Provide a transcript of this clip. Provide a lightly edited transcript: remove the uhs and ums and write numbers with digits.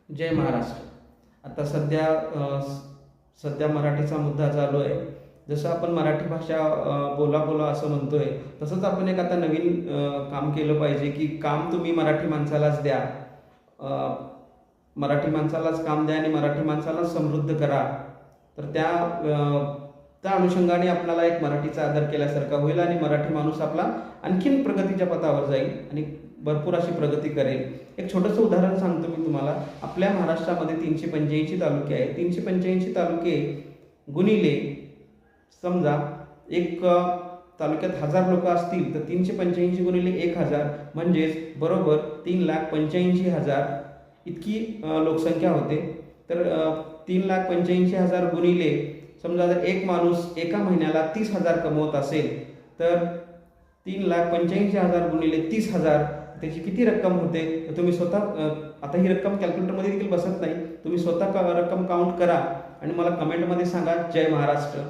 जय महाराष्ट्र. आता सध्या मराठीचा मुद्दा चालू आहे. जसं आपण मराठी भाषा बोला बोला असं म्हणतोय, तसंच आपण एक आता नवीन काम केलं पाहिजे की काम तुम्ही मराठी माणसालाच द्या. अ, मराठी माणसालाच काम द्या आणि मराठी माणसालाच समृद्ध करा. तर त्या अनुषंगाने आपल्याला एक मराठीचा आदर केल्यासारखा होईल आणि मराठी माणूस आपला आणखीन प्रगतीच्या पथावर जाईल आणि भरपूर अशी प्रगती करेल. एक छोटंसं उदाहरण सांगतो मी तुम्हाला. आपल्या महाराष्ट्रामध्ये 385 तालुके आहेत. 385 तालुके गुणिले समजा एक तालुक्यात 1000 लोक असतील तर 385 गुणिले 1000 म्हणजेच बरोबर 3,85,000 इतकी लोकसंख्या होते. तर 3,85,000 गुणिले समजा जर एक माणूस एका महिन्याला 30,000 कमवत असेल तर 3,85,000 गुणिले 30,000 त्याची किती रक्कम होते. तर तुम्ही स्वतः आता ही रक्कम कॅल्क्युलेटरमध्ये देखील बसत नाही. तुम्ही स्वतः रक्कम काउंट करा आणि मला कमेंटमध्ये सांगा. जय महाराष्ट्र.